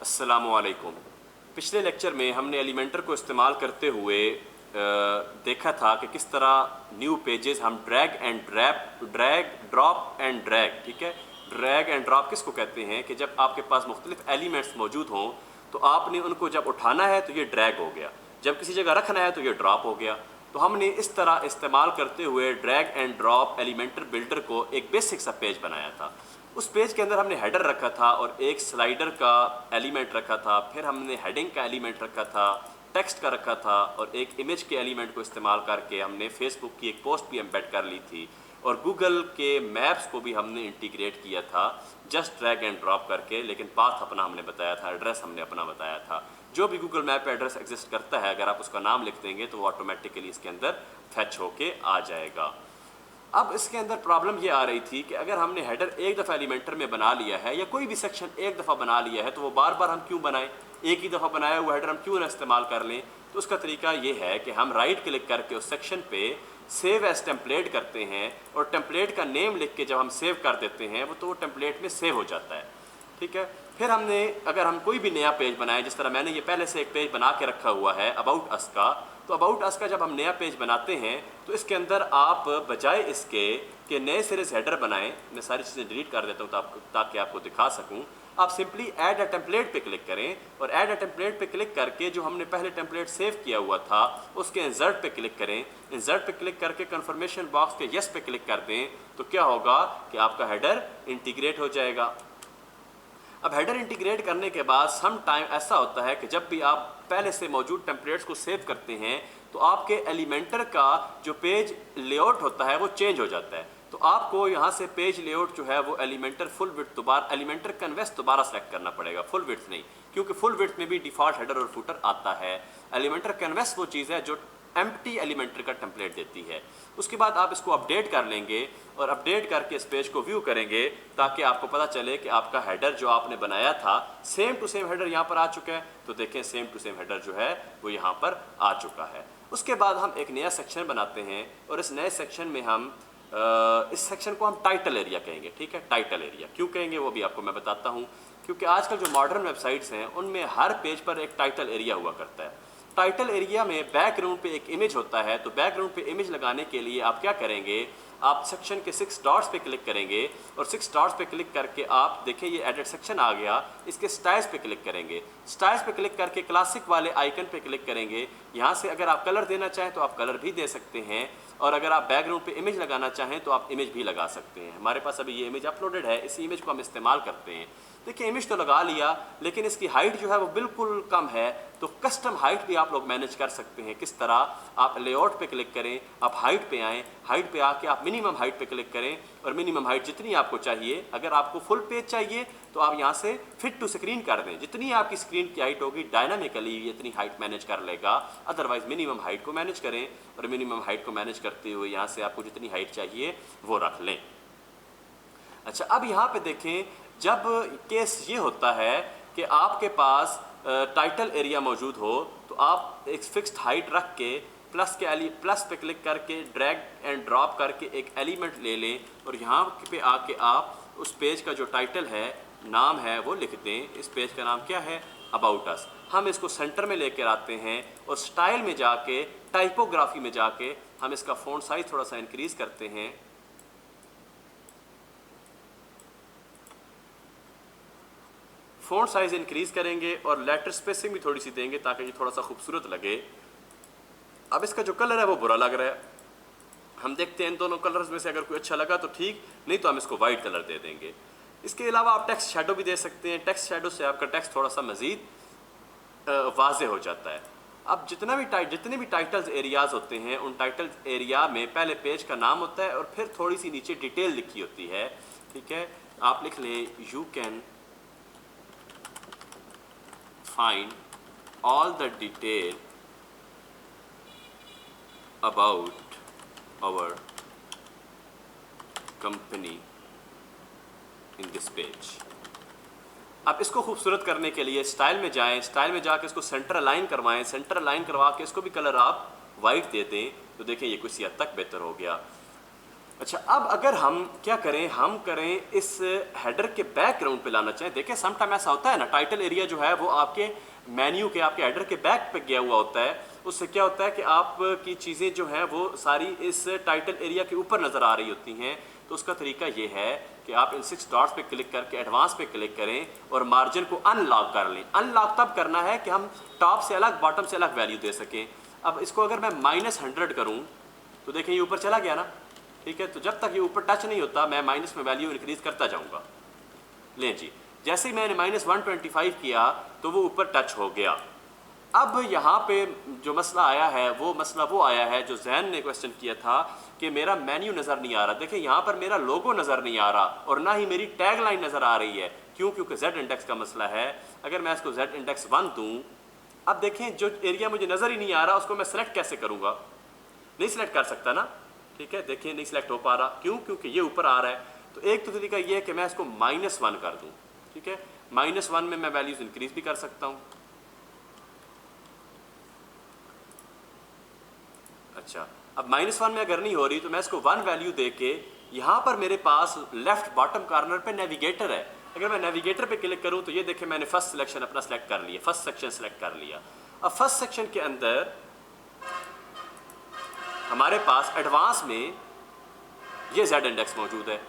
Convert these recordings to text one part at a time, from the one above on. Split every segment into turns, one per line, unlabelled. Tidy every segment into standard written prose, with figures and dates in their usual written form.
अस्सलाम वालेकुम। पिछले लेक्चर में हमने एलिमेंटर को इस्तेमाल करते हुए देखा था कि किस तरह न्यू पेजेस हम ड्रैग ड्रॉप एंड ड्रैग, ठीक है। ड्रैग एंड ड्रॉप किसको कहते हैं कि जब आपके पास मुख्तलिफ एलिमेंट्स मौजूद हों तो आपने उनको जब उठाना है तो ये ड्रैग हो गया, जब किसी जगह रखना है तो ये ड्रॉप हो गया। तो हमने इस तरह इस्तेमाल करते हुए drag and drop Elementor builder को एक बेसिक सा पेज बनाया था। उस पेज के अंदर हमने हेडर रखा था और एक स्लाइडर का एलिमेंट रखा था, फिर हमने हेडिंग का एलिमेंट रखा था, टेक्स्ट का रखा था और एक इमेज के एलिमेंट को इस्तेमाल करके हमने फेसबुक की एक पोस्ट भी एम्बेड कर ली थी और गूगल के मैप्स को भी हमने इंटीग्रेट किया था जस्ट ड्रैग एंड ड्रॉप करके, लेकिन पाथ अपना हमने बताया था, एड्रेस हमने अपना बताया था। जो भी गूगल मैप पे एड्रेस एग्जिस्ट करता है, अगर आप उसका नाम लिख देंगे तो वो ऑटोमेटिकली इसके अंदर फैच होके आ जाएगा। अब इसके अंदर प्रॉब्लम ये आ रही थी कि अगर हमने हेडर एक दफ़ा एलिमेंटर में बना लिया है या कोई भी सेक्शन एक दफ़ा बना लिया है तो वो बार बार हम क्यों बनाएं, एक ही दफ़ा बनाया हुआ हेडर हम क्यों ना इस्तेमाल कर लें। तो उसका तरीका ये है कि हम राइट क्लिक करके उस सेक्शन पे सेव एज टेम्पलेट करते हैं और टेम्पलेट का नेम लिख के जब हम सेव कर देते हैं वो तो वो टेम्पलेट में सेव हो जाता है, ठीक है। फिर हमने अगर हम कोई भी नया पेज बनाए, जिस तरह मैंने ये पहले से एक पेज बना के रखा हुआ है अबाउट अस का, तो अबाउट अस का जब हम नया पेज बनाते हैं तो इसके अंदर आप बजाय इसके कि नए सिरे से हेडर बनाएं, मैं सारी चीज़ें डिलीट कर देता हूँ ताकि आपको दिखा सकूँ। आप सिंपली ऐड अ टेम्पलेट पे क्लिक करें और ऐड अ टेम्पलेट पे क्लिक करके जो हमने पहले टेम्पलेट सेव किया हुआ था उसके इंसर्ट पे क्लिक करें। इंसर्ट पे क्लिक करके कन्फर्मेशन बॉक्स के यस पे क्लिक कर दें तो क्या होगा कि आपका हेडर इंटीग्रेट हो जाएगा। अब हेडर इंटीग्रेट करने के बाद सम टाइम ऐसा होता है कि जब भी आप पहले से मौजूद टेम्पलेट्स को सेव करते हैं तो आपके एलिमेंटर का जो पेज लेआउट होता है वो चेंज हो जाता है। तो आपको यहाँ से पेज लेआउट जो है वो एलिमेंटर फुल विड्थ दोबारा, एलिमेंटर कैनवस दोबारा सेलेक्ट करना पड़ेगा, फुल विड्थ नहीं, क्योंकि फुल विड्थ में भी डिफ़ॉल्ट हेडर और फुटर आता है। एलिमेंटर कैनवस वो चीज़ है जो एम्प्टी एलिमेंटर का टेम्पलेट देती है। उसके बाद आप इसको अपडेट कर लेंगे और अपडेट करके इस पेज को व्यू करेंगे ताकि आपको पता चले कि आपका हेडर जो आपने बनाया था सेम टू सेम हेडर यहाँ पर आ चुका है। तो देखें सेम टू सेम हेडर जो है वो यहाँ पर आ चुका है। उसके बाद हम एक नया सेक्शन बनाते हैं और इस नए सेक्शन में हम इस सेक्शन को हम टाइटल एरिया कहेंगे, ठीक है। टाइटल एरिया क्यों कहेंगे वो भी आपको मैं बताता हूँ, क्योंकि आजकल जो मॉडर्न वेबसाइट्स हैं उनमें हर पेज पर एक टाइटल एरिया हुआ करता है। टाइटल एरिया में बैकग्राउंड पे एक इमेज होता है, तो बैकग्राउंड पे इमेज लगाने के लिए आप क्या करेंगे, आप सेक्शन के 6 डॉट्स पे क्लिक करेंगे और 6 डॉट्स पे क्लिक करके आप देखिए ये एडिट सेक्शन आ गया, इसके स्टाइल्स पे क्लिक करेंगे। स्टाइल्स पे क्लिक करके क्लासिक वाले आइकन पे क्लिक करेंगे। यहाँ से अगर आप कलर देना चाहें तो आप कलर भी दे सकते हैं और अगर आप बैकग्राउंड पे इमेज लगाना चाहें तो आप इमेज भी लगा सकते हैं। हमारे पास अभी ये इमेज अपलोडेड है, इसी इमेज को हम इस्तेमाल करते हैं। देखिए इमेज तो लगा लिया लेकिन इसकी हाइट जो है वो बिल्कुल कम है, तो कस्टम हाइट भी आप लोग मैनेज कर सकते हैं। किस तरह, आप लेआउट पे क्लिक करें, आप हाइट पे आएँ, हाइट पे आके आप मिनिमम हाइट पे क्लिक करें और मिनिमम हाइट जितनी आपको चाहिए, अगर आपको फुल पेज चाहिए तो आप यहाँ से फिट टू स्क्रीन कर दें। जितनी आपकी स्क्रीन की हाइट होगी डायनामिकली इतनी हाइट मैनेज कर लेगा। अदरवाइज मिनिमम हाइट को मैनेज करें और मिनिमम हाइट को मैनेज करते हुए यहाँ से आपको जितनी हाइट चाहिए वो रख लें। अच्छा, अब यहाँ पे देखें, जब केस ये होता है कि आपके पास टाइटल एरिया मौजूद हो तो आप एक फिक्स्ड हाइट रख के प्लस पे क्लिक करके ड्रैग एंड ड्रॉप करके एक एलिमेंट ले लें और यहाँ पे आके आप उस पेज का जो टाइटल है, नाम है, वो लिख दें। इस पेज का नाम क्या है, अबाउट अस। हम इसको सेंटर में लेकर आते हैं और स्टाइल में जाके, टाइपोग्राफी में जाके हम इसका फ़ॉन्ट साइज थोड़ा सा इंक्रीज़ करते हैं। फ़ॉन्ट साइज़ इंक्रीज़ करेंगे और लेटर स्पेसिंग भी थोड़ी सी देंगे ताकि ये थोड़ा सा खूबसूरत लगे। अब इसका जो कलर है वो बुरा लग रहा है, हम देखते हैं इन दोनों कलर्स में से अगर कोई अच्छा लगा तो ठीक, नहीं तो हम इसको वाइट कलर दे देंगे। इसके अलावा आप टेक्स्ट शैडो भी दे सकते हैं। टेक्स्ट शैडो से आपका टेक्स्ट थोड़ा सा मज़ीद वाज़े हो जाता है। अब जितने भी टाइटल्स एरियाज़ होते हैं उन टाइटल्स एरिया में पहले पेज का नाम होता है और फिर थोड़ी सी नीचे डिटेल लिखी होती है, ठीक है। आप लिख लें, you can find all the detail about our company in this page। अब इसको खूबसूरत करने के लिए स्टाइल में जाएं, स्टाइल में जाके इसको सेंटर अलाइन करवाएं, सेंटर अलाइन करवा के इसको भी कलर आप वाइट दे दें तो देखें ये कुछ हद तक बेहतर हो गया। अच्छा, अब अगर हम क्या करें, हम करें इस हेडर के बैक ग्राउंड पे लाना चाहें। देखिए सम टाइम ऐसा होता है ना, टाइटल एरिया जो है वो आपके मेन्यू के, आपके हेडर के बैक पे गया हुआ होता है। उससे क्या होता है कि आपकी चीज़ें जो हैं वो सारी इस टाइटल एरिया के ऊपर नज़र आ रही होती हैं। तो उसका तरीका ये है कि आप इन 6 डॉट्स पे क्लिक करके एडवांस पे क्लिक करें और मार्जिन को अनलॉक कर लें। अनलॉक तब करना है कि हम टॉप से अलग बॉटम से अलग वैल्यू दे सकें। अब इसको अगर मैं -100 करूँ तो देखें ये ऊपर चला गया ना, ठीक है। तो जब तक ये ऊपर टच नहीं होता मैं माइनस में वैल्यू इंक्रीज करता जाऊंगा। लें जी, जैसे ही मैंने -125 किया तो वो ऊपर टच हो गया। अब यहाँ पे जो मसला आया है वो मसला वो आया है जो जहन ने क्वेश्चन किया था कि मेरा मेन्यू नज़र नहीं आ रहा। देखिए यहाँ पर मेरा लोगो नज़र नहीं आ रहा और ना ही मेरी टैग लाइन नज़र आ रही है। क्यों? क्योंकि Z इंडेक्स का मसला है। अगर मैं इसको Z इंडेक्स 1 दूँ, अब देखें जो एरिया मुझे नज़र ही नहीं आ रहा उसको मैं सेलेक्ट कैसे करूँगा? नहीं सिलेक्ट कर सकता ना, ठीक है। देखिए नहीं सिलेक्ट हो पा रहा। क्यों? क्योंकि ये ऊपर आ रहा है। तो एक तो तरीका ये है कि मैं इसको -1 कर दूं, ठीक है। -1 में मैं वैल्यूज इंक्रीज भी कर सकता हूं। अच्छा, अब -1 में अगर नहीं हो रही तो मैं इसको 1 वैल्यू दे के, यहाँ पर मेरे पास लेफ्ट बॉटम कॉर्नर पे नेविगेटर है। अगर मैं नेविगेटर पे क्लिक करूँ तो ये देखें मैंने फर्स्ट सिलेक्शन अपना सेलेक्ट कर लिया, फर्स्ट सेक्शन सेलेक्ट कर लिया। अब फर्स्ट सेक्शन के अंदर हमारे पास एडवांस में ये Z इंडेक्स मौजूद है।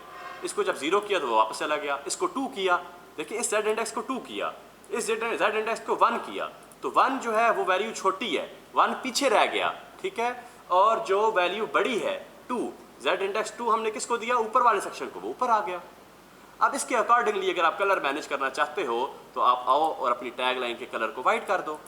इसको जब 0 किया तो वो वापस चला गया। इसको 2 किया, देखिए इस Z इंडेक्स को 2 किया, इस Z इंडेक्स को 1 किया, तो 1 जो है वो वैल्यू छोटी है, 1 पीछे रह गया, ठीक है। और जो वैल्यू बड़ी है 2, Z इंडेक्स 2 हमने किसको दिया? ऊपर वाले सेक्शन को, वो ऊपर आ गया। अब इसके अकॉर्डिंगली अगर आप कलर मैनेज करना चाहते हो तो आप आओ और अपनी टैग लाइन के कलर को वाइट कर दो,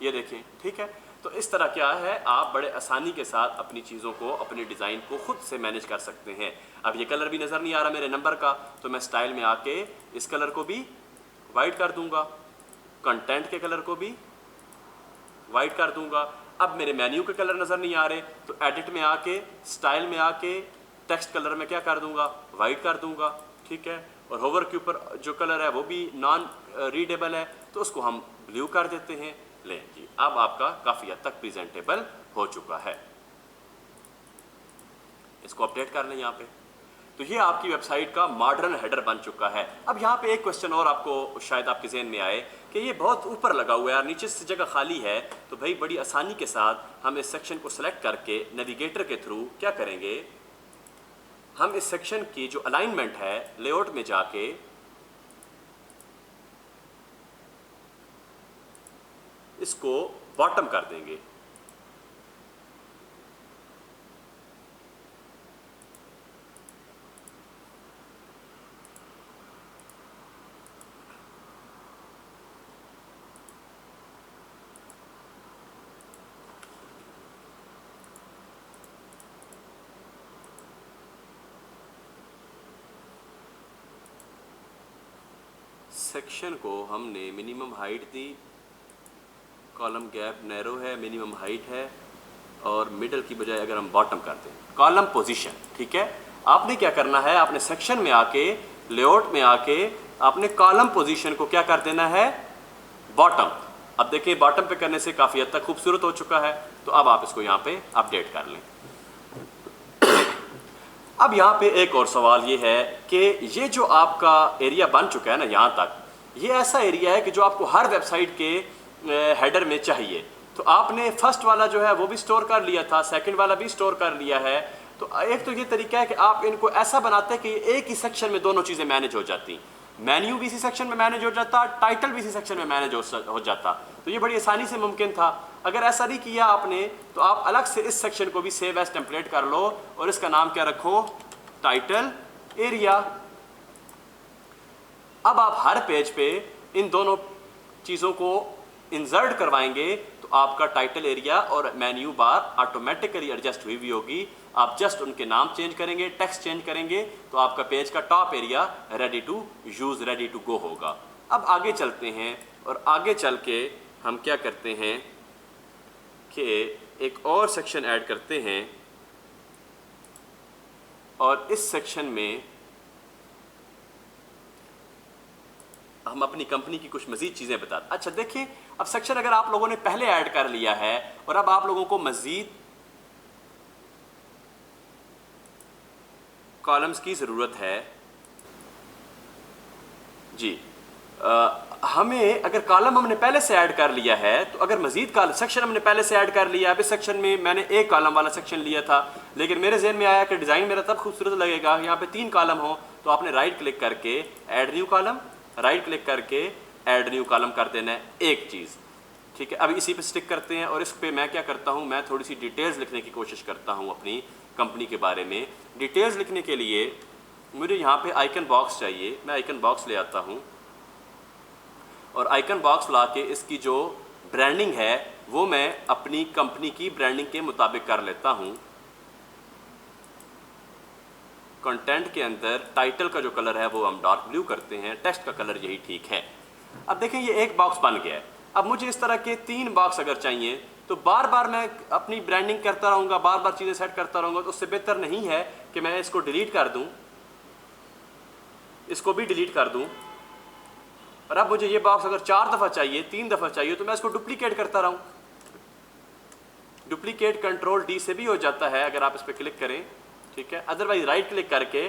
ये देखें, ठीक है। तो इस तरह क्या है, आप बड़े आसानी के साथ अपनी चीज़ों को, अपनी डिज़ाइन को खुद से मैनेज कर सकते हैं। अब ये कलर भी नज़र नहीं आ रहा मेरे नंबर का, तो मैं स्टाइल में आके इस कलर को भी वाइट कर दूंगा, कंटेंट के कलर को भी वाइट कर दूंगा। अब मेरे मेन्यू के कलर नज़र नहीं आ रहे तो एडिट में आके, स्टाइल में आके टेक्स्ट कलर में क्या कर दूंगा? वाइट कर दूंगा, ठीक है। और होवर के ऊपर जो कलर है वो भी नॉन रीडेबल है तो उसको हम ब्लू कर देते हैं। लें जी, अब आपका काफ़ी हद तक प्रेजेंटेबल हो चुका है। इसको अपडेट कर लें यहाँ पे। तो ये आपकी वेबसाइट का मॉडर्न हेडर बन चुका है। अब यहाँ पे एक क्वेश्चन और आपको शायद आपके जहन में आए कि ये बहुत ऊपर लगा हुआ है और नीचे से जगह खाली है। तो भाई बड़ी आसानी के साथ हम इस सेक्शन को सेलेक्ट करके नेविगेटर के थ्रू क्या करेंगे, हम इस सेक्शन की जो अलाइनमेंट है लेआउट में जाके इसको बॉटम कर देंगे। सेक्शन को हमने मिनिमम हाइट दी, कॉलम गैप नैरो है, मिनिमम हाइट है, और मिडल की बजाय अगर हम बॉटम कर दें कॉलम पोजीशन, ठीक है। आपने क्या करना है, आपने सेक्शन में आके लेआउट में आके आपने कॉलम पोजीशन को क्या कर देना है? बॉटम। अब देखिए बॉटम पे करने से काफ़ी हद तक खूबसूरत हो चुका है। तो अब आप इसको यहाँ पे अपडेट कर लें। अब यहाँ पे एक और सवाल ये है कि ये जो आपका एरिया बन चुका है ना यहाँ तक, ये ऐसा एरिया है कि जो आपको हर वेबसाइट के हेडर में चाहिए। तो आपने फर्स्ट वाला जो है वो भी स्टोर कर लिया था, सेकंड वाला भी स्टोर कर लिया है। तो एक तो ये तरीका है कि आप इनको ऐसा बनाते हैं कि एक ही सेक्शन में दोनों चीज़ें मैनेज हो जाती, मेन्यू भी इसी सेक्शन में मैनेज हो जाता, टाइटल भी इसी सेक्शन में मैनेज हो जाता। तो ये बड़ी आसानी से मुमकिन था। अगर ऐसा नहीं किया आपने तो आप अलग से इस सेक्शन को भी सेव एज टेम्पलेट कर लो और इसका नाम क्या रखो? Title area. अब आप हर पेज पे इन दोनों चीज़ों को इंसर्ट करवाएंगे तो आपका टाइटल एरिया और मेन्यू बार ऑटोमेटिकली एडजस्ट हुई होगी। आप जस्ट उनके नाम चेंज करेंगे, टेक्स्ट चेंज करेंगे तो आपका पेज का top area ready to use, ready to go होगा। अब आगे चलते हैं और आगे चल के हम क्या करते हैं कि एक और सेक्शन ऐड करते हैं और इस सेक्शन में हम अपनी कंपनी की कुछ मज़ीद चीज़ें बताते। अच्छा देखिए, अब सेक्शन अगर आप लोगों ने पहले ऐड कर लिया है और अब आप लोगों को मज़ीद कॉलम्स की ज़रूरत है जी। हमें अगर कॉलम हमने पहले से ऐड कर लिया है, तो अगर मज़ीद सेक्शन हमने पहले से ऐड कर लिया, अब इस सेक्शन में मैंने एक कॉलम वाला सेक्शन लिया था, लेकिन मेरे जहन में आया कि डिज़ाइन मेरा तब खूबसूरत लगेगा यहाँ पे 3 कॉलम हो, तो आपने राइट क्लिक करके add new column, right click करके ऐड न्यू कॉलम कर देना है, एक चीज़, ठीक है। अब इसी पे स्टिक करते हैं और इस पे मैं क्या करता हूँ, मैं थोड़ी सी डिटेल्स लिखने की कोशिश करता हूँ अपनी कंपनी के बारे में। डिटेल्स लिखने के लिए मुझे यहाँ पे आइकन बॉक्स चाहिए, मैं आइकन बॉक्स ले आता हूँ और आइकन बॉक्स ला के इसकी जो ब्रांडिंग है वो मैं अपनी कंपनी की ब्रांडिंग के मुताबिक कर लेता हूँ। कंटेंट के अंदर टाइटल का जो कलर है वो हम डार्क ब्लू करते हैं, टेक्स्ट का कलर यही ठीक है। अब देखें ये एक बॉक्स बन गया है। अब मुझे इस तरह के 3 बॉक्स अगर चाहिए तो बार बार मैं अपनी ब्रांडिंग करता रहूँगा, बार बार चीज़ें सेट करता रहूँगा, तो उससे बेहतर नहीं है कि मैं इसको डिलीट कर दूँ, इसको भी डिलीट कर दूँ। और अब मुझे ये बॉक्स अगर 4 दफ़ा चाहिए, 3 दफ़ा चाहिए, तो मैं इसको डुप्लीकेट करता रहूँ। डुप्लीकेट कंट्रोल D से भी हो जाता है अगर आप इस पर क्लिक करें, ठीक है। अदरवाइज राइट क्लिक करके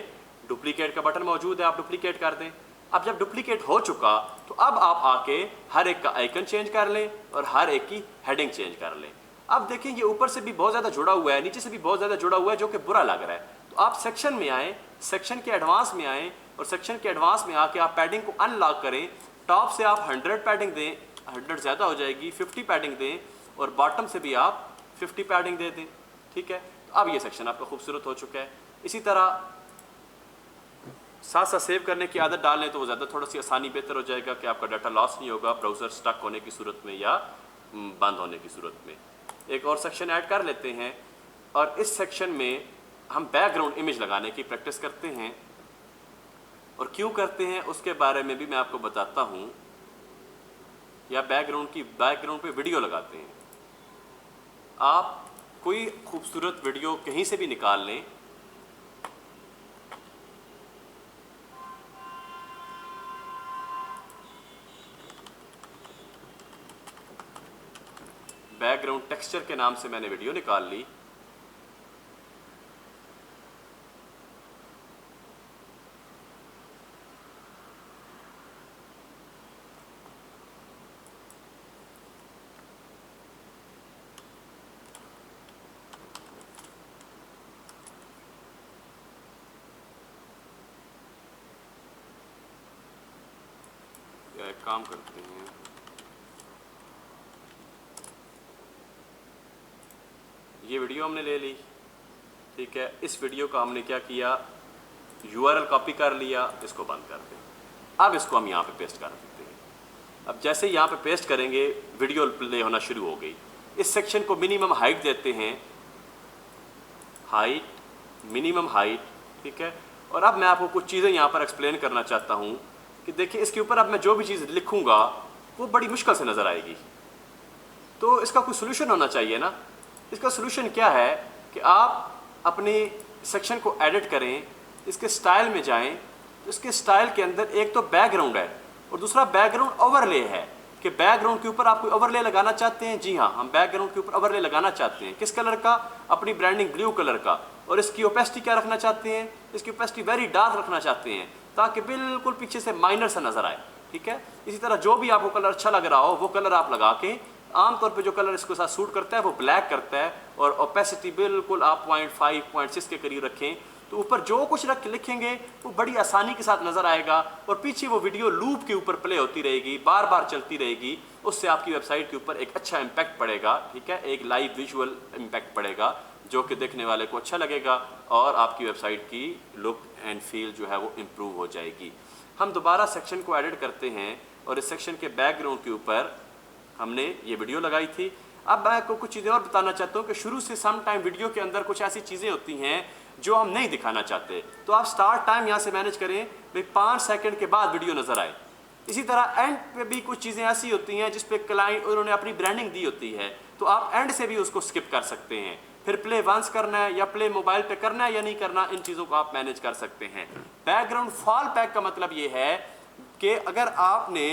डुप्लीकेट का बटन मौजूद है, आप डुप्लीकेट कर दें। अब जब डुप्लीकेट हो चुका तो अब आप आके हर एक का आइकन चेंज कर लें और हर एक की हेडिंग चेंज कर लें। अब देखें ये ऊपर से भी बहुत ज़्यादा जुड़ा हुआ है, नीचे से भी बहुत ज़्यादा जुड़ा हुआ है, जो कि बुरा लग रहा है। तो आप सेक्शन में आएँ, सेक्शन के एडवांस में आएँ और सेक्शन के एडवांस में आके आप पैडिंग को अनलॉक करें। टॉप से आप 100 पैडिंग दें, 100 ज़्यादा हो जाएगी, 50 पैडिंग दें और बॉटम से भी आप 50 पैडिंग दे दें, ठीक है। तो अब ये सेक्शन आपका खूबसूरत हो चुका है। इसी तरह साथ साथ सेव करने की आदत डाल लें तो वो ज़्यादा थोड़ा सी आसानी बेहतर हो जाएगा कि आपका डाटा लॉस नहीं होगा ब्राउज़र स्टक होने की सूरत में या बंद होने की सूरत में। एक और सेक्शन ऐड कर लेते हैं और इस सेक्शन में हम बैकग्राउंड इमेज लगाने की प्रैक्टिस करते हैं और क्यों करते हैं उसके बारे में भी मैं आपको बताता हूँ। या बैकग्राउंड पे वीडियो लगाते हैं। आप कोई खूबसूरत वीडियो कहीं से भी निकाल लें, बैकग्राउंड टेक्सचर के नाम से मैंने वीडियो निकाल ली। या एक काम करते हैं, ये वीडियो हमने ले ली, ठीक है। इस वीडियो का हमने क्या किया, URL कॉपी कर लिया, इसको बंद कर दें। अब इसको हम यहाँ पे पेस्ट कर देते हैं। अब जैसे यहाँ पे पेस्ट करेंगे वीडियो प्ले होना शुरू हो गई। इस सेक्शन को मिनिमम हाइट देते हैं, हाइट, मिनिमम हाइट, ठीक है। और अब मैं आपको कुछ चीज़ें यहाँ पर एक्सप्लेन करना चाहता हूँ कि देखिए इसके ऊपर अब मैं जो भी चीज़ लिखूँगा वो बड़ी मुश्किल से नज़र आएगी, तो इसका कोई सोल्यूशन होना चाहिए ना। इसका सोल्यूशन क्या है कि आप अपने सेक्शन को एडिट करें, इसके स्टाइल में जाएं, तो इसके स्टाइल के अंदर एक तो बैकग्राउंड है और दूसरा बैकग्राउंड ओवरले है कि बैकग्राउंड के ऊपर आप कोई ओवरले लगाना चाहते हैं। जी हाँ, हम बैकग्राउंड के ऊपर ओवरले लगाना चाहते हैं। किस कलर का? अपनी ब्रांडिंग ब्लू कलर का। और इसकी ओपेसिटी क्या रखना चाहते हैं? इसकी ओपेसिटी वेरी डार्क रखना चाहते हैं ताकि बिल्कुल पीछे से माइनर सा नज़र आए, ठीक है। इसी तरह जो भी आपको कलर अच्छा लग रहा हो वो कलर आप लगा के, आमतौर पे जो कलर इसके साथ सूट करता है वो ब्लैक करता है, और ओपेसिटी बिल्कुल आप 0.5 0.6 के करीब रखें, तो ऊपर जो कुछ लिखेंगे वो बड़ी आसानी के साथ नज़र आएगा और पीछे वो वीडियो लूप के ऊपर प्ले होती रहेगी, बार बार चलती रहेगी। उससे आपकी वेबसाइट के ऊपर एक अच्छा इम्पैक्ट पड़ेगा, ठीक है, एक लाइव विजुअल इम्पैक्ट पड़ेगा जो कि देखने वाले को अच्छा लगेगा और आपकी वेबसाइट की लुक एंड फील जो है वो इम्प्रूव हो जाएगी। हम दोबारा सेक्शन को एडिट करते हैं और इस सेक्शन के बैकग्राउंड के ऊपर हमने ये वीडियो लगाई थी। अब मैं आपको कुछ चीज़ें और बताना चाहता हूँ कि शुरू से सम टाइम वीडियो के अंदर कुछ ऐसी चीज़ें होती हैं जो हम नहीं दिखाना चाहते, तो आप स्टार्ट टाइम यहाँ से मैनेज करें भाई 5 सेकंड के बाद वीडियो नज़र आए। इसी तरह एंड पे भी कुछ चीज़ें ऐसी होती हैं जिस पे क्लाइंट उन्होंने अपनी ब्रांडिंग दी होती है, तो आप एंड से भी उसको स्किप कर सकते हैं। फिर प्ले वंस करना है या प्ले मोबाइल पे करना है या नहीं करना, इन चीज़ों को आप मैनेज कर सकते हैं। बैकग्राउंड फॉल बैक का मतलब ये है कि अगर आपने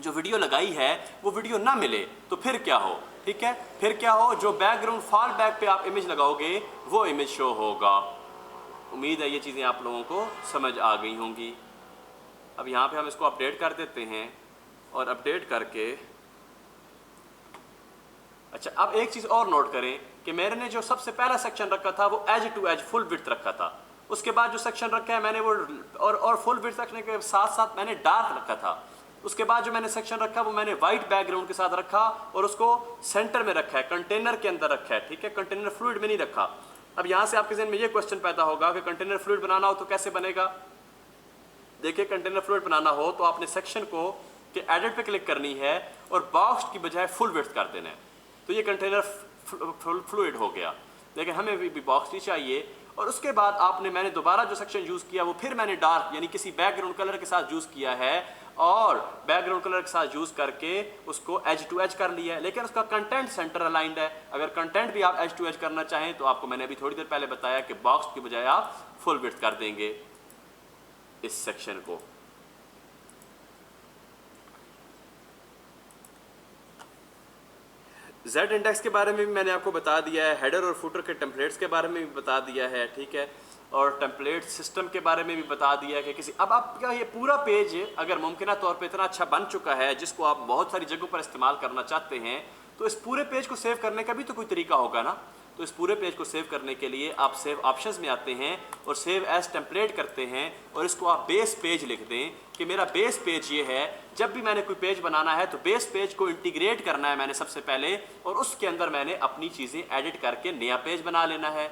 जो वीडियो लगाई है वो वीडियो ना मिले तो फिर क्या हो, ठीक है, फिर क्या हो, जो बैकग्राउंड फॉल बैक पे आप इमेज लगाओगे वो इमेज शो होगा। उम्मीद है ये चीज़ें आप लोगों को समझ आ गई होंगी। अब यहाँ पे हम इसको अपडेट कर देते हैं और अपडेट करके, अच्छा अब एक चीज़ और नोट करें कि मेरे ने जो सबसे पहला सेक्शन रखा था वो edge to edge full width रखा था। उसके बाद जो सेक्शन रखा है मैंने वो और फुल विड्थ रखने के साथ साथ मैंने डार्क रखा था। उसके बाद जो मैंने सेक्शन रखा वो मैंने वाइट बैकग्राउंड के साथ रखा और उसको सेंटर में रखा है, कंटेनर के अंदर रखा है, ठीक है, कंटेनर फ्लूइड में नहीं रखा। अब यहाँ से आपके ज़हन में ये क्वेश्चन पैदा होगा कि कंटेनर फ्लूइड बनाना हो तो कैसे बनेगा। देखिए कंटेनर फ्लूइड बनाना हो तो आपने सेक्शन को के एडिट पे क्लिक करनी है और बॉक्स की बजाय फुल विड्थ कर देना है, तो ये कंटेनर फ्लूइड हो गया। लेकिन हमें भी बॉक्स नहीं चाहिए। और उसके बाद मैंने दोबारा जो सेक्शन यूज़ किया वो फिर मैंने डार्क यानी किसी बैकग्राउंड कलर के साथ यूज़ किया है और बैकग्राउंड कलर के साथ यूज़ करके उसको एज टू एज कर लिया है, लेकिन उसका कंटेंट सेंटर अलाइंड है। अगर कंटेंट भी आप एज टू एज करना चाहें तो आपको मैंने अभी थोड़ी देर पहले बताया कि बॉक्स की बजाय आप फुल विड्थ कर देंगे इस सेक्शन को। जेड इंडेक्स के बारे में भी मैंने आपको बता दिया है, हेडर और फुटर के टेम्पलेट्स के बारे में भी बता दिया है, ठीक है, और टेम्पलेट सिस्टम के बारे में भी बता दिया है कि किसी अब आपका ये पूरा पेज अगर मुमकिन तौर पे इतना अच्छा बन चुका है जिसको आप बहुत सारी जगहों पर इस्तेमाल करना चाहते हैं, तो इस पूरे पेज को सेव करने का भी तो कोई तरीका होगा ना। तो इस पूरे पेज को सेव करने के लिए आप सेव ऑप्शंस में आते हैं और सेव एज टेम्पलेट करते हैं और इसको आप बेस पेज लिख दें कि मेरा बेस पेज ये है। जब भी मैंने कोई पेज बनाना है तो बेस पेज को इंटीग्रेट करना है मैंने सबसे पहले, और उसके अंदर मैंने अपनी चीज़ें एडिट करके नया पेज बना लेना है।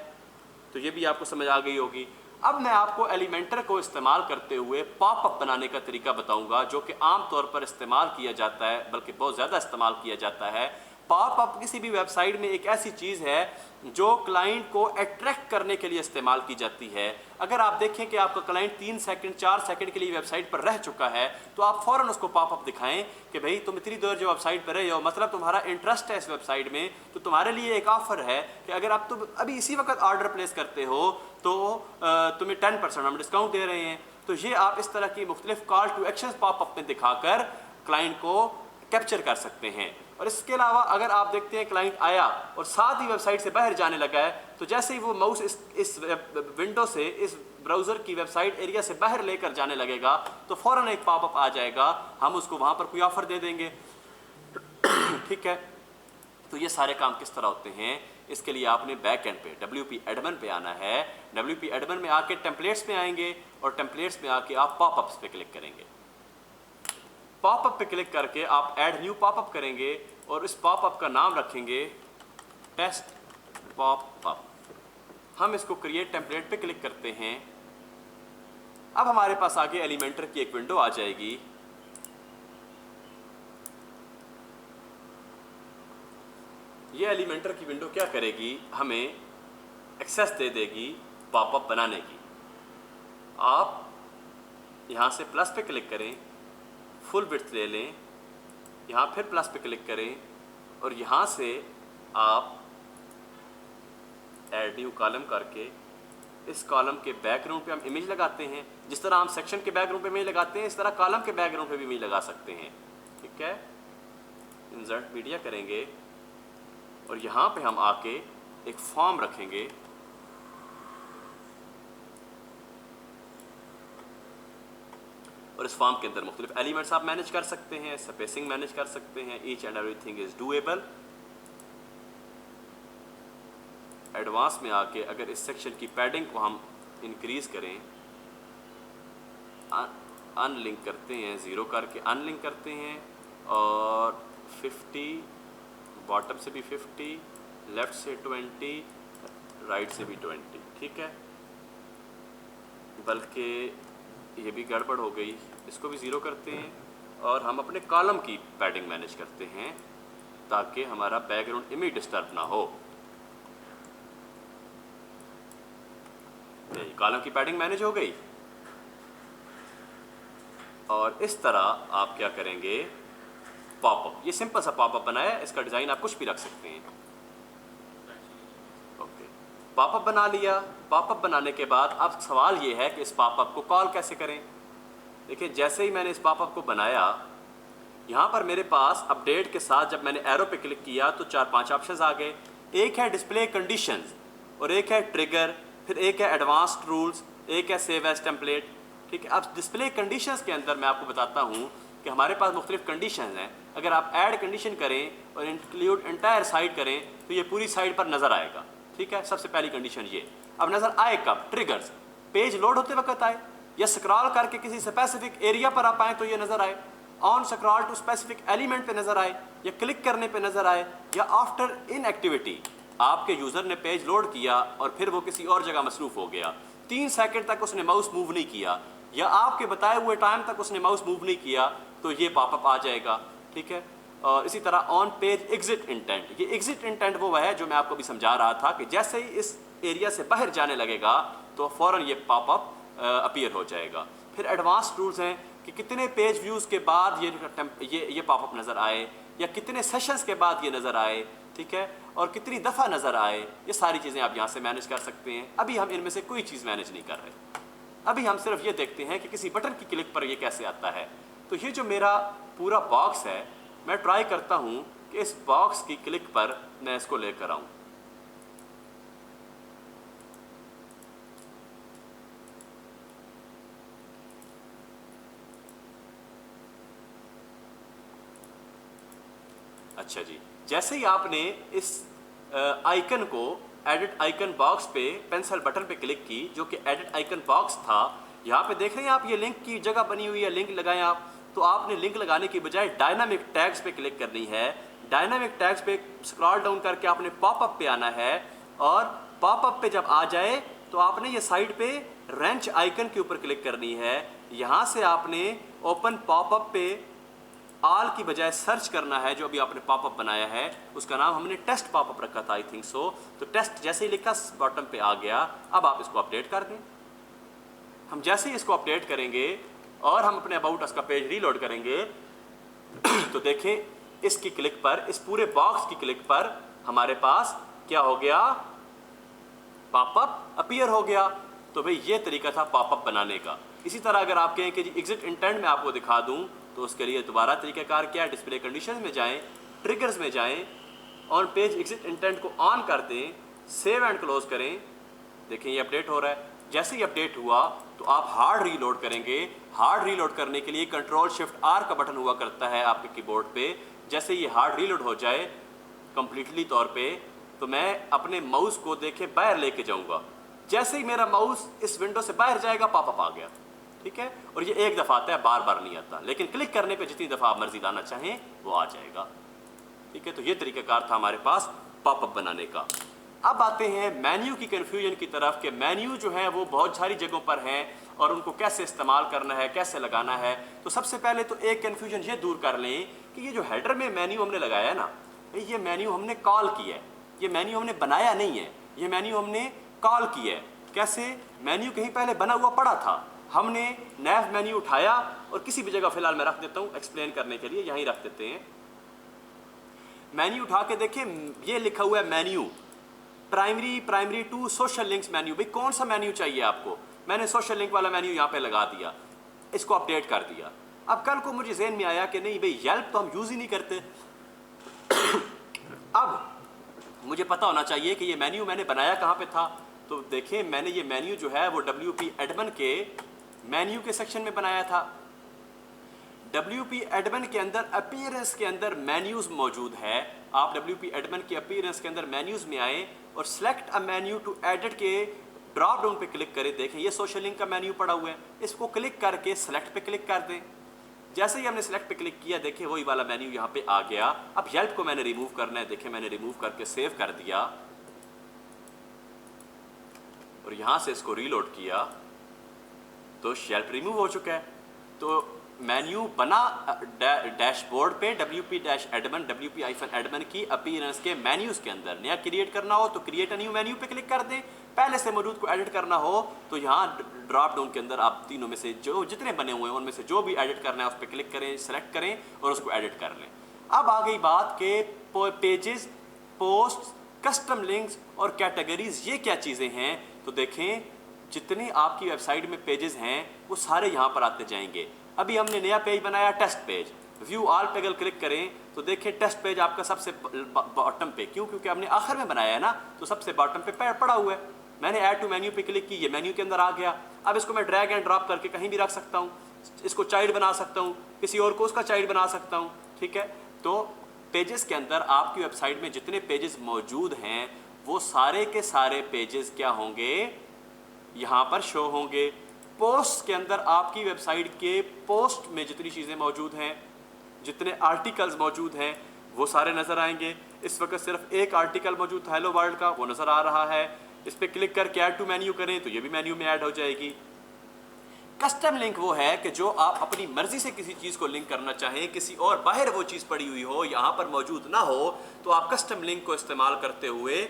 तो ये भी आपको समझ आ गई होगी। अब मैं आपको एलिमेंटर को इस्तेमाल करते हुए पॉपअप बनाने का तरीका बताऊंगा जो कि आम तौर पर इस्तेमाल किया जाता है, बल्कि बहुत ज़्यादा इस्तेमाल किया जाता है। पॉपअप किसी भी वेबसाइट में एक ऐसी चीज़ है जो क्लाइंट को अट्रैक्ट करने के लिए इस्तेमाल की जाती है। अगर आप देखें कि आपका क्लाइंट 3 सेकंड 4 सेकंड के लिए वेबसाइट पर रह चुका है तो आप फ़ौरन उसको पॉपअप दिखाएं कि भाई तुम इतनी देर जो वेबसाइट पर रहे हो, मतलब तुम्हारा इंटरेस्ट है इस वेबसाइट में, तो तुम्हारे लिए एक ऑफ़र है कि अगर आप तुम अभी इसी वक्त ऑर्डर प्लेस करते हो तो तुम्हें 10% हम डिस्काउंट दे रहे हैं। तो ये आप इस तरह की मुख्तलिफ कॉल टू एक्शन पॉपअप में दिखाकर क्लाइंट को कैप्चर कर सकते हैं। और इसके अलावा अगर आप देखते हैं क्लाइंट आया और साथ ही वेबसाइट से बाहर जाने लगा है, तो जैसे ही वो माउस इस विंडो से इस ब्राउज़र की वेबसाइट एरिया से बाहर लेकर जाने लगेगा तो फ़ौरन एक पॉपअप आ जाएगा, हम उसको वहाँ पर कोई ऑफ़र दे देंगे। ठीक है, तो ये सारे काम किस तरह होते हैं, इसके लिए आपने बैक एंड पे WP एडमिन पे आना है। WP एडमिन में आके टेम्पलेट्स में आएंगे और टेम्पलेट्स में आके आप पॉपअप्स पे क्लिक करेंगे। पॉपअप पे क्लिक करके आप ऐड न्यू पॉपअप करेंगे और इस पॉपअप का नाम रखेंगे टेस्ट पॉपअप। हम इसको क्रिएट टेम्पलेट पे क्लिक करते हैं। अब हमारे पास आगे एलिमेंटर की एक विंडो आ जाएगी। ये एलिमेंटर की विंडो क्या करेगी, हमें एक्सेस दे देगी पॉपअप बनाने की। आप यहाँ से प्लस पे क्लिक करें, फुल विड्थ ले लें, यहाँ फिर प्लस पे क्लिक करें और यहाँ से आप ऐड न्यू कॉलम करके इस कॉलम के बैकग्राउंड पे हम इमेज लगाते हैं। जिस तरह हम सेक्शन के बैकग्राउंड पे इमेज लगाते हैं इस तरह कॉलम के बैकग्राउंड पे भी इमेज लगा सकते हैं। ठीक है, इंसर्ट मीडिया करेंगे और यहाँ पे हम आके एक फॉर्म रखेंगे। और इस फॉर्म के अंदर मुख्तलिफ एलिमेंट्स आप मैनेज कर सकते हैं, स्पेसिंग मैनेज कर सकते हैं। Each and everything is doable. Advance में आके अगर इस सेक्शन की पैडिंग को हम इंक्रीज करें, अनलिंक करते हैं, 0 करके अनलिंक करते हैं और 50, बॉटम से भी 50, लेफ्ट से 20, राइट से भी 20। ठीक है, बल्कि ये भी गड़बड़ हो गई, इसको भी 0 करते हैं और हम अपने कॉलम की पैडिंग मैनेज करते हैं ताकि हमारा बैकग्राउंड इमेज डिस्टर्ब ना हो। कॉलम की पैडिंग मैनेज हो गई और इस तरह आप क्या करेंगे, पॉपअप, ये सिंपल सा पॉपअप बनाया, इसका डिज़ाइन आप कुछ भी रख सकते हैं। ओके, पॉपअप बना लिया। पॉपअप बनाने के बाद अब सवाल ये है कि इस पॉपअप को कॉल कैसे करें। देखिए, जैसे ही मैंने इस पॉपअप को बनाया, यहाँ पर मेरे पास अपडेट के साथ जब मैंने एरो पे क्लिक किया तो 4-5 ऑप्शंस आ गए। एक है डिस्प्ले कंडीशंस और एक है ट्रिगर, پھر ایک ہے ایڈوانسڈ رولز، ایک ہے سیو ایز ٹیمپلیٹ، ٹھیک ہے. اب ڈسپلے کنڈیشنز کے اندر میں آپ کو بتاتا ہوں کہ ہمارے پاس مختلف کنڈیشنز ہیں. اگر آپ ایڈ کنڈیشن کریں اور انکلیوڈ انٹائر سائٹ کریں تو یہ پوری سائٹ پر نظر آئے گا. ٹھیک ہے، سب سے پہلی کنڈیشن یہ. اب نظر آئے کب؟ ٹریگرز، پیج لوڈ ہوتے وقت آئے، یا اسکرال کر کے کسی اسپیسیفک ایریا پر آپ آئیں تو یہ نظر آئے، آن اسکرال ٹو اسپیسیفک ایلیمنٹ پہ نظر آئے، یا کلک کرنے پہ نظر آئے، یا آفٹر ان ایکٹیویٹی آپ کے یوزر نے پیج لوڈ کیا اور پھر وہ کسی اور جگہ مصروف ہو گیا، 3 سیکنڈ تک اس نے ماؤس موو نہیں کیا، یا آپ کے بتائے ہوئے ٹائم تک اس نے ماؤس موو نہیں کیا، تو یہ پاپ اپ آ جائے گا. ٹھیک ہے. اور اسی طرح آن پیج ایگزٹ انٹینٹ. یہ ایگزٹ انٹینٹ وہ ہے جو میں آپ کو بھی سمجھا رہا تھا کہ جیسے ہی اس ایریا سے باہر جانے لگے گا تو فوراً یہ پاپ اپ اپیئر ہو جائے گا. پھر ایڈوانسڈ رولز ہیں کہ کتنے پیج ویوز کے بعد یہ پاپ اپ نظر آئے، یا کتنے سیشنز کے بعد یہ نظر آئے. ٹھیک ہے. اور کتنی دفعہ نظر آئے. یہ ساری چیزیں آپ یہاں سے مینیج کر سکتے ہیں. ابھی ہم ان میں سے کوئی چیز مینیج نہیں کر رہے. ابھی ہم صرف یہ دیکھتے ہیں کہ کسی بٹن کی کلک پر یہ کیسے آتا ہے. تو یہ جو میرا پورا باکس ہے، میں ٹرائی کرتا ہوں کہ اس باکس کی کلک پر میں اس کو لے کر آؤں. اچھا جی، جیسے ہی آپ نے اس آئیکن کو ایڈٹ آئیکن باکس پہ پینسل بٹن پہ کلک کی، جو کہ ایڈٹ آئیکن باکس تھا، یہاں پہ دیکھ رہے ہیں آپ یہ لنک کی جگہ بنی ہوئی ہے، لنک لگائیں آپ. تو آپ نے لنک لگانے کی بجائے ڈائنامک ٹیگز پہ کلک کرنی ہے. ڈائنامک ٹیگز پہ اسکرال ڈاؤن کر کے آپ نے پاپ اپ پہ آنا ہے، اور پاپ اپ پہ جب آ جائے تو آپ نے یہ سائڈ پہ رینچ آئیکن کے اوپر کلک کرنی ہے. یہاں سے آپ نے اوپن پاپ اپ پہ آل کی بجائے سرچ کرنا ہے. جو ابھی آپ نے پاپ اپ بنایا ہے اس کا نام ہم نے ٹیسٹ پاپ اپ رکھا تھا، آئی تھنک سو. تو ٹیسٹ جیسے ہی لکھا باٹم پہ آ گیا. اب آپ اس کو اپڈیٹ کر دیں. ہم جیسے ہی اس کو اپڈیٹ کریں گے اور ہم اپنے اباؤٹ اس کا پیج ری لوڈ کریں گے تو دیکھیں اس کی کلک پر، اس پورے باکس کی کلک پر ہمارے پاس کیا ہو گیا؟ پاپ اپ اپیئر ہو گیا. تو بھئی یہ طریقہ تھا پاپ اپ بنانے کا. اسی طرح اگر آپ کہیں کہ جی ایگزٹ انٹینٹ میں آپ کو دکھا دوں تو اس کے لیے دوبارہ طریقہ کار کیا ہے؟ ڈسپلے کنڈیشنز میں جائیں، ٹریگرز میں جائیں، آن پیج ایگزٹ انٹینٹ کو آن کر دیں، سیو اینڈ کلوز کریں. دیکھیں یہ اپڈیٹ ہو رہا ہے. جیسے ہی اپڈیٹ ہوا تو آپ ہارڈ ری لوڈ کریں گے. ہارڈ ری لوڈ کرنے کے لیے کنٹرول شفٹ آر کا بٹن ہوا کرتا ہے آپ کے کی بورڈ پہ. جیسے یہ ہارڈ ری لوڈ ہو جائے کمپلیٹلی طور پہ تو میں اپنے ماؤس کو دیکھے باہر لے کے جاؤں گا. جیسے ہی میرا ماؤس اس ونڈو سے باہر جائے گا پاپ اپ آ گیا. ٹھیک ہے. اور یہ ایک دفعہ آتا ہے، بار بار نہیں آتا، لیکن کلک کرنے پہ جتنی دفعہ آپ مرضی لانا چاہیں وہ آ جائے گا. ٹھیک ہے. تو یہ طریقہ کار تھا ہمارے پاس پاپ اپ بنانے کا. اب آتے ہیں مینیو کی کنفیوژن کی طرف کہ مینیو جو ہے وہ بہت ساری جگہوں پر ہیں اور ان کو کیسے استعمال کرنا ہے، کیسے لگانا ہے. تو سب سے پہلے تو ایک کنفیوژن یہ دور کر لیں کہ یہ جو ہیڈر میں مینیو ہم نے لگایا ہے نا، یہ مینیو ہم نے کال کی ہے. یہ مینیو ہم نے بنایا نہیں ہے، یہ مینیو ہم نے کال کی ہے. کیسے؟ مینیو کہیں پہلے بنا ہوا پڑا تھا، ہم نے نیو مینیو اٹھایا اور کسی بھی جگہ فی الحال میں رکھ دیتا ہوں ایکسپلین کرنے کے لیے، یہیں رکھ دیتے ہیں. مینیو اٹھا کے دیکھیں یہ لکھا ہوا ہے menu primary to social links menu. بھئی کون سا مینیو چاہیے آپ کو؟ میں نے سوشل لنک والا مینیو یہاں پہ لگا دیا، اس کو اپڈیٹ کر دیا. اب کل کو مجھے ذہن میں آیا کہ نہیں بھئی یلپ تو ہم یوز ہی نہیں کرتے. اب مجھے پتہ ہونا چاہیے کہ یہ مینیو میں نے بنایا کہاں پہ تھا. تو دیکھیں میں نے یہ مینیو جو ہے وہ WP ایڈمن کے مینیو کے سیکشن میں بنایا تھا. WP ایڈمن کے اندر اپیئرنس کے اندر مینیوز موجود ہے. آپ WP ایڈمن کے اپیئرنس کے اندر مینیوز میں آئیں اور select a menu to edit کے ڈراپ ڈاؤن پہ کلک کریں. دیکھیں یہ سوشل لنک کا مینیو پڑا ہوا ہے، اس کو کلک کر کے سلیکٹ پہ کلک کر دیں. جیسے ہی ہم نے سلیکٹ پہ کلک کیا دیکھیں وہی والا مینیو یہاں پہ آ گیا. اب یلپ کو میں نے ریموو کرنا ہے. دیکھیں میں نے ریموو کر کے سیو کر دیا اور یہاں سے اس کو ری لوڈ کیا تو یلپ ریموو ہو چکا ہے. تو مینیو بنا ڈیش بورڈ پہ WP-admin کی اپیئرنس کے مینیوز کے اندر. نیا کریٹ کرنا ہو تو کریٹ اے نیو مینیو پہ کلک کر دیں. پہلے سے موجود کو ایڈٹ کرنا ہو تو یہاں ڈراپ ڈاؤن کے اندر آپ تینوں میں سے جو جتنے بنے ہوئے ہیں ان میں سے جو بھی ایڈٹ کرنا ہے اس پہ کلک کریں، سلیکٹ کریں اور اس کو ایڈٹ کر لیں. اب آ گئی بات کہ پیجز، پوسٹ، کسٹم لنکس اور کیٹیگریز یہ کیا چیزیں ہیں. تو دیکھیں جتنے آپ کی ویب سائٹ میں پیجز ہیں وہ سارے یہاں پر آتے جائیں گے. ابھی ہم نے نیا پیج بنایا ٹیسٹ پیج. ویو آل پہ اگر کلک کریں تو دیکھیں ٹیسٹ پیج آپ کا سب سے باٹم پہ. کیوں؟ کیونکہ ہم نے آخر میں بنایا ہے نا، تو سب سے باٹم پہ پڑا ہوا ہے. मैंने ऐड टू मेन्यू पे क्लिक की, ये मेन्यू के अंदर आ गया। अब इसको मैं ड्रैग एंड ड्रॉप करके कहीं भी रख सकता हूँ, इसको चाइल्ड बना सकता हूँ, किसी और को उसका चाइल्ड बना सकता हूँ, ठीक है। तो पेजेस के अंदर आपकी वेबसाइट में जितने पेजेस मौजूद हैं वो सारे के सारे पेजेस क्या होंगे, यहाँ पर शो होंगे। पोस्ट के अंदर आपकी वेबसाइट के पोस्ट में जितनी चीज़ें मौजूद हैं, जितने आर्टिकल्स मौजूद हैं वो सारे नज़र आएंगे। इस वक्त सिर्फ एक आर्टिकल मौजूद था हेलो वर्ल्ड का, वो नज़र आ रहा है। इस पर क्लिक करके ऐड टू मेन्यू करें तो ये भी मेन्यू में ऐड हो जाएगी। कस्टम लिंक वो है कि जो आप अपनी मर्जी से किसी चीज़ को लिंक करना चाहें, किसी और बाहर वो चीज़ पड़ी हुई हो, यहाँ पर मौजूद ना हो, तो आप कस्टम लिंक को इस्तेमाल करते हुए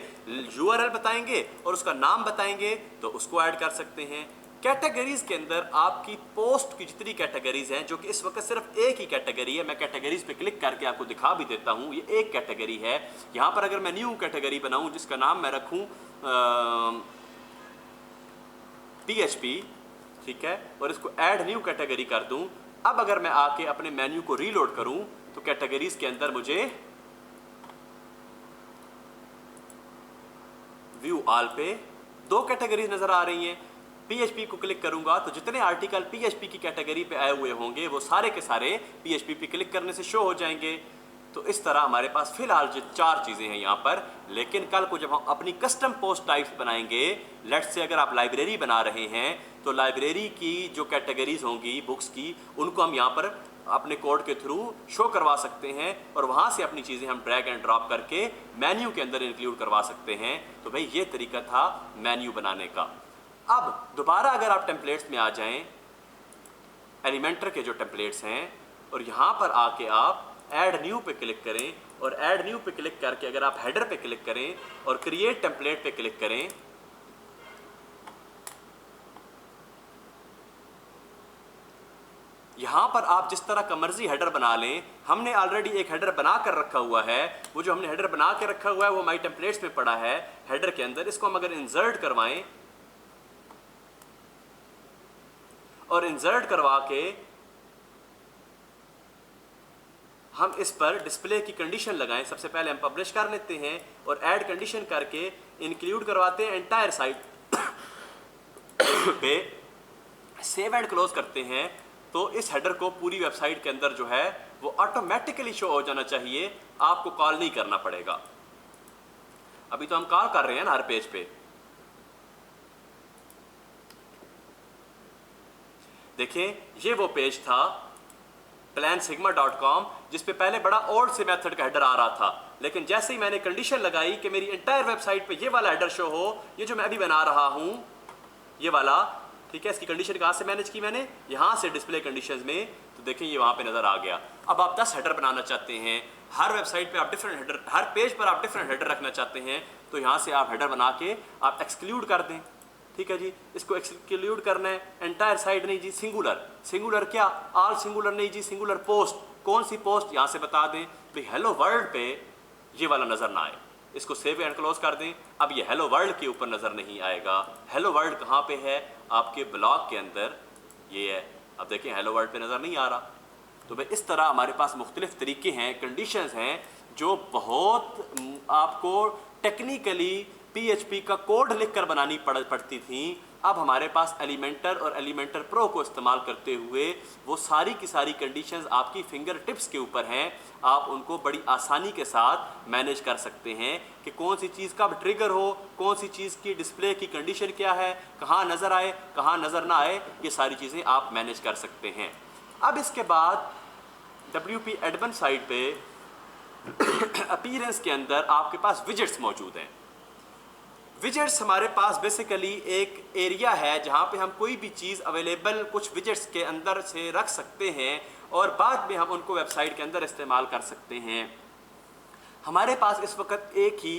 URL बताएंगे और उसका नाम बताएंगे तो उसको ऐड कर सकते हैं। कैटेगरीज के अंदर आपकी पोस्ट की जितनी कैटेगरीज हैं, जो कि इस वक्त सिर्फ एक ही कैटेगरी है, मैं कैटेगरीज पे क्लिक करके आपको दिखा भी देता हूँ, ये एक कैटेगरी है। यहाँ पर अगर मैं न्यू कैटेगरी बनाऊँ जिसका नाम मैं रखूँ PHP, ठीक है, और इसको ऐड न्यू कैटेगरी कर दूं। अब अगर मैं आके अपने मेन्यू को रीलोड करूं तो कैटेगरीज के अंदर मुझे व्यू ऑल पे 2 कैटेगरीज नजर आ रही हैं। PHP को क्लिक करूंगा तो जितने आर्टिकल PHP की कैटेगरी पे आए हुए होंगे वो सारे के सारे PHP पे क्लिक करने से शो हो जाएंगे। तो इस तरह हमारे पास फिलहाल जो 4 चीज़ें हैं यहाँ पर, लेकिन कल को जब हम अपनी कस्टम पोस्ट टाइप्स बनाएंगे, लेट्स से अगर आप लाइब्रेरी बना रहे हैं तो लाइब्रेरी की जो कैटेगरीज होंगी बुक्स की, उनको हम यहाँ पर अपने कोड के थ्रू शो करवा सकते हैं और वहाँ से अपनी चीज़ें हम ड्रैग एंड ड्रॉप करके मेन्यू के अंदर इंक्लूड करवा सकते हैं। तो भाई ये तरीका था मेन्यू बनाने का। अब दोबारा अगर आप टेम्पलेट्स में आ जाएं, एलिमेंटर के जो टेम्पलेट्स हैं, और यहाँ पर आके आप ऐड न्यू पे क्लिक करें और ऐड न्यू पे क्लिक करके अगर आप हेडर पे क्लिक करें और क्रिएट टेम्पलेट पे क्लिक करें, यहाँ पर आप जिस तरह का मर्जी हेडर बना लें। हमने ऑलरेडी एक हेडर बना कर रखा हुआ है, वो जो हमने हेडर बना के रखा हुआ है वो माई टेम्पलेट्स में पड़ा है हेडर के अंदर। इसको हम अगर इंसर्ट करवाएं और इंसर्ट करवा के हम इस पर डिस्प्ले की कंडीशन लगाएं, सबसे पहले हम पब्लिश कर लेते हैं और ऐड कंडीशन करके इंक्लूड करवाते हैं एंटायर साइट पे, सेव एंड क्लोज करते हैं। तो इस हेडर को पूरी वेबसाइट के अंदर जो है वो ऑटोमेटिकली शो हो जाना चाहिए, आपको कॉल नहीं करना पड़ेगा। अभी तो हम कॉल कर रहे हैं ना हर पेज पे। देखें ये वो पेज था plansigma.com जिस पे पहले बड़ा ओल्ड से मेथड का हेडर आ रहा था, लेकिन जैसे ही मैंने कंडीशन लगाई कि मेरी एंटायर वेबसाइट पे ये वाला हेडर शो हो, ये जो मैं अभी बना रहा हूँ ये वाला, ठीक है, इसकी कंडीशन कहाँ से मैनेज की मैंने, यहाँ से डिस्प्ले कंडीशंस में। तो देखें ये वहाँ पे नज़र आ गया। अब आप 10 हेडर बनाना चाहते हैं, हर वेबसाइट पे आप डिफरेंट हेडर, हर पेज पर आप डिफरेंट हेडर रखना चाहते हैं, तो यहाँ से आप हेडर बना के आप एक्सक्लूड कर दें। ठीक है जी, इसको एक्सक्लूड करना है, एंटायर साइट नहीं जी, सिंगुलर। सिंगुलर क्या, ऑल सिंगुलर नहीं जी, सिंगुलर पोस्ट। कौन सी पोस्ट, यहाँ से बता दें भाई हेलो वर्ल्ड पे ये वाला नज़र ना आए, इसको सेव एंड क्लोज कर दें। अब ये हेलो वर्ल्ड के ऊपर नज़र नहीं आएगा। हेलो वर्ल्ड कहाँ पे है, आपके ब्लॉग के अंदर ये है। अब देखें हेलो वर्ल्ड पे नज़र नहीं आ रहा। तो भाई इस तरह हमारे पास मुख्तलिफ तरीके हैं, कंडीशंस हैं जो बहुत आपको टेक्निकली PHP का कोड लिख कर बनानी पड़ती थी। अब हमारे पास एलिमेंटर और एलिमेंटर प्रो को इस्तेमाल करते हुए वो सारी की सारी कंडीशंस आपकी फिंगर टिप्स के ऊपर हैं। आप उनको बड़ी आसानी के साथ मैनेज कर सकते हैं कि कौन सी चीज़ कब ट्रिगर हो, कौन सी चीज़ की डिस्प्ले की कंडीशन क्या है, कहाँ नज़र आए कहाँ नज़र ना आए, ये सारी चीज़ें आप मैनेज कर सकते हैं। अब इसके बाद WP एडमिन साइट पे अपीयरेंस के अंदर आपके पास विजेट्स मौजूद हैं। विजेट्स हमारे पास बेसिकली एक एरिया है जहाँ पे हम कोई भी चीज़ अवेलेबल कुछ विजेट्स के अंदर से रख सकते हैं और बाद में हम उनको वेबसाइट के अंदर इस्तेमाल कर सकते हैं। हमारे पास इस वक्त एक ही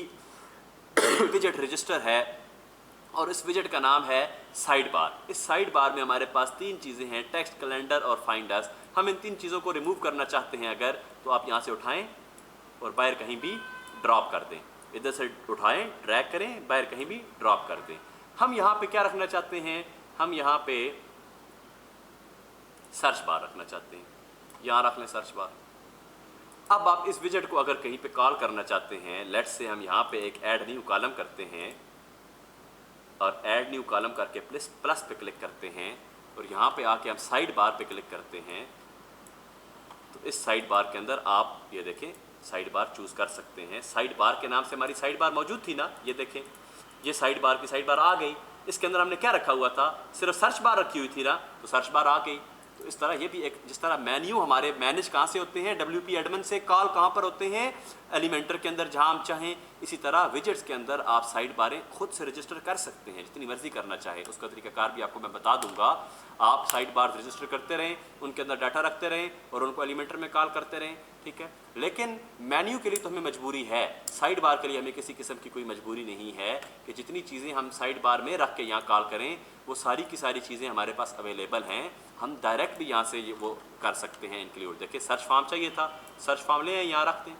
विजेट रजिस्टर है और इस विजेट का नाम है साइड बार। इस साइड बार में हमारे पास 3 चीज़ें हैं, टेक्स्ट, कैलेंडर और फाइंड अस। हम इन 3 चीज़ों को रिमूव करना चाहते हैं अगर, तो आप यहाँ से उठाएं और बाहर कहीं भी ड्रॉप कर दें। इधर से उठाएं, ड्रैग करें, बाहर कहीं भी ड्रॉप कर दें। हम यहाँ पे क्या रखना चाहते हैं, हम यहाँ पे सर्च बार रखना चाहते हैं, यहाँ रख लें सर्च बार। अब आप इस विजेट को अगर कहीं पे कॉल करना चाहते हैं, लेट्स से हम यहाँ पे एक ऐड न्यू कॉलम करते हैं, और ऐड न्यू कॉलम करके प्लस पे क्लिक करते हैं और यहाँ पे आके हम साइड बार पे क्लिक करते हैं, तो इस साइड बार के अंदर आप ये देखें साइड बार चूज़ कर सकते हैं। साइड बार के नाम से हमारी साइड बार मौजूद थी ना, ये देखें ये साइड बार की साइड बार आ गई। इसके अंदर हमने क्या रखा हुआ था, सिर्फ सर्च बार रखी हुई थी ना, तो सर्च बार आ गई। तो इस तरह ये भी एक, जिस तरह मेन्यू हमारे मैनेज कहाँ से होते हैं, WP एडमिन से, कॉल कहाँ पर होते हैं, एलिमेंटर के अंदर जहाँ हम चाहें। इसी तरह विजेट्स के अंदर आप साइड बारें खुद से रजिस्टर कर सकते हैं, जितनी मर्जी करना चाहें। उसका तरीकाकार भी आपको मैं बता दूंगा। आप साइड बार रजिस्टर करते रहें, उनके अंदर डाटा रखते रहें और उनको एलिमेंटर में कॉल करते रहें, ठीक है। लेकिन मेन्यू के लिए तो हमें मजबूरी है, साइड बार के लिए हमें किसी किस्म की कोई मजबूरी नहीं है कि जितनी चीज़ें हम साइड बार में रख के यहाँ कॉल करें वो सारी की सारी चीज़ें हमारे पास अवेलेबल हैं। हम डायरेक्ट भी यहाँ से ये वो कर सकते हैं इंक्लूड। देखिए सर्च फॉर्म चाहिए था, सर्च फॉर्म ले यहाँ रख दें,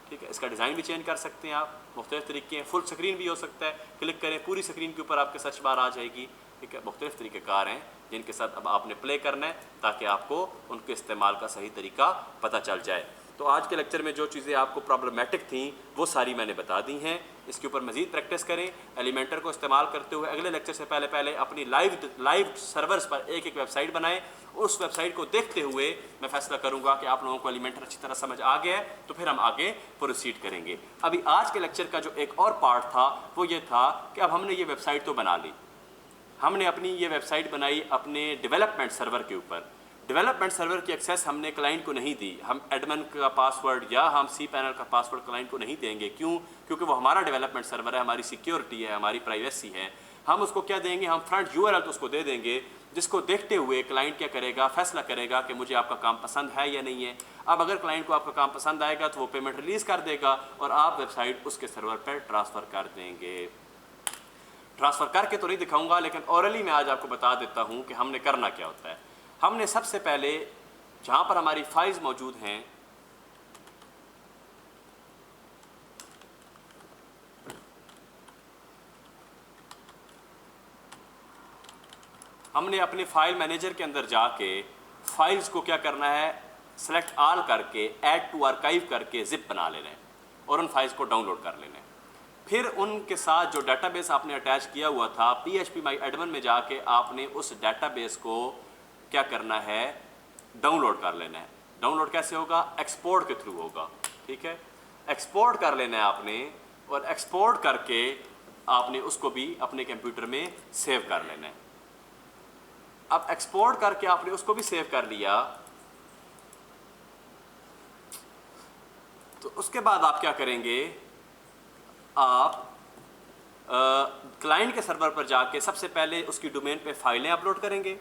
ठीक है। इसका डिज़ाइन भी चेंज कर सकते हैं आप, मुख्तलिफ तरीके हैं। फुल स्क्रीन भी हो सकता है, क्लिक करें पूरी स्क्रीन के ऊपर आपके सर्च बार आ जाएगी, ठीक है। मुख्तलिफ तरीक़ेकार हैं जिनके साथ अब आपने प्ले करना है ताकि आपको उनके इस्तेमाल का सही तरीका पता चल जाए। तो आज के लेक्चर में जो चीज़ें आपको प्रॉब्लमेटिक थी वो सारी मैंने बता दी हैं। इसके ऊपर मज़ीद प्रैक्टिस करें। एलिमेंटर को इस्तेमाल करते हुए अगले लेक्चर से पहले अपनी लाइव सर्वर्स पर एक वेबसाइट बनाएं। उस वेबसाइट को देखते हुए मैं फैसला करूंगा कि आप लोगों को एलिमेंटर अच्छी तरह समझ आ गया है, तो फिर हम आगे प्रोसीड करेंगे। अभी आज के लेक्चर का जो एक और पार्ट था वो ये था कि अब हमने ये वेबसाइट तो बना ली, हमने अपनी ये वेबसाइट बनाई अपने डेवलपमेंट सर्वर के ऊपर। डेवलपमेंट सर्वर की एक्सेस हमने क्लाइंट को नहीं दी। हम एडमिन का पासवर्ड या हम cPanel का पासवर्ड क्लाइंट को नहीं देंगे। क्यों? क्योंकि वो हमारा डेवलपमेंट सर्वर है, हमारी सिक्योरिटी है, हमारी प्राइवेसी है। हम उसको क्या देंगे, हम फ्रंट URL तो उसको दे देंगे, जिसको देखते हुए क्लाइंट क्या करेगा, फैसला करेगा कि मुझे आपका काम पसंद है या नहीं है। अब अगर क्लाइंट को आपका काम पसंद आएगा तो वो पेमेंट रिलीज़ कर देगा और आप वेबसाइट उसके सर्वर पर ट्रांसफ़र कर देंगे। ट्रांसफ़र करके तो नहीं दिखाऊंगा, लेकिन ओरली मैं आज आपको बता देता हूं कि हमने करना क्या होता है। हमने सबसे पहले जहां पर हमारी फाइल्स मौजूद हैं, हमने अपने फाइल मैनेजर के अंदर जाके फाइल्स को क्या करना है, सेलेक्ट ऑल करके ऐड टू आर्काइव करके जिप बना लेना है और उन फाइल्स को डाउनलोड कर लेना है। फिर उनके साथ जो डाटाबेस आपने अटैच किया हुआ था PHPMyAdmin में जाके आपने उस डाटाबेस को क्या करना है, डाउनलोड कर लेना है। डाउनलोड कैसे होगा, एक्सपोर्ट के थ्रू होगा, ठीक है। एक्सपोर्ट कर लेना है आपने और एक्सपोर्ट करके आपने उसको भी अपने कंप्यूटर में सेव कर लेना है। अब एक्सपोर्ट करके आपने उसको भी सेव कर लिया, तो उसके बाद आप क्या करेंगे, आप क्लाइंट के सर्वर पर जाके सबसे पहले उसकी डोमेन पे फाइलें अपलोड करेंगे।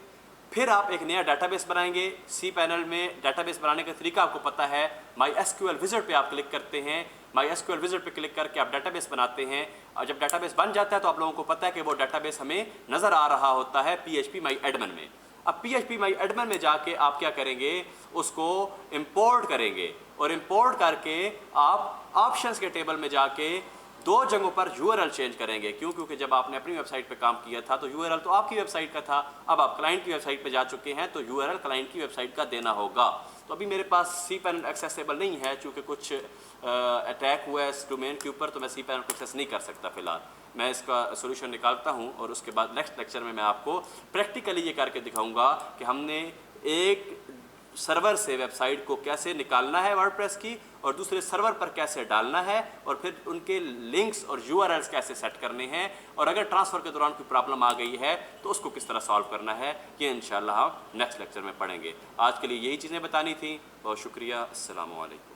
फिर आप एक नया डाटाबेस बनाएंगे। cPanel में डाटाबेस बनाने का तरीका आपको पता है, MySQL विज़ार्ड पे आप क्लिक करते हैं। MySQL विज़ार्ड पे क्लिक करके आप डाटाबेस बनाते हैं और जब डाटाबेस बन जाता है तो आप लोगों को पता है कि वो डाटाबेस हमें नज़र आ रहा होता है PHPMyAdmin में। अब PHPMyAdmin में जाके आप क्या करेंगे, उसको इंपोर्ट करेंगे और इंपोर्ट करके आप ऑप्शंस के टेबल में जाके दो जगहों पर URL चेंज करेंगे। क्यों? क्योंकि जब आपने अपनी वेबसाइट पे काम किया था तो URL तो आपकी वेबसाइट का था, अब आप क्लाइंट की वेबसाइट पे जा चुके हैं तो URL क्लाइंट की वेबसाइट का देना होगा। तो अभी मेरे पास cPanel एक्सेसिबल नहीं है, चूँकि कुछ अटैक हुआ है इस डोमेन के ऊपर, तो मैं cPanel को एक्सेस नहीं कर सकता फ़िलहाल। मैं इसका सोल्यूशन निकालता हूँ और उसके बाद नेक्स्ट लेक्चर में मैं आपको प्रैक्टिकली ये करके दिखाऊँगा कि हमने एक सर्वर से वेबसाइट को कैसे निकालना है वर्डप्रेस की और दूसरे सर्वर पर कैसे डालना है और फिर उनके लिंक्स और URLs कैसे सेट करने हैं, और अगर ट्रांसफ़र के दौरान कोई प्रॉब्लम आ गई है तो उसको किस तरह सॉल्व करना है, ये इंशाल्लाह हम नेक्स्ट लेक्चर में पढ़ेंगे। आज के लिए यही चीज़ें बतानी थी। बहुत शुक्रिया। अस्सलामु अलैकुम।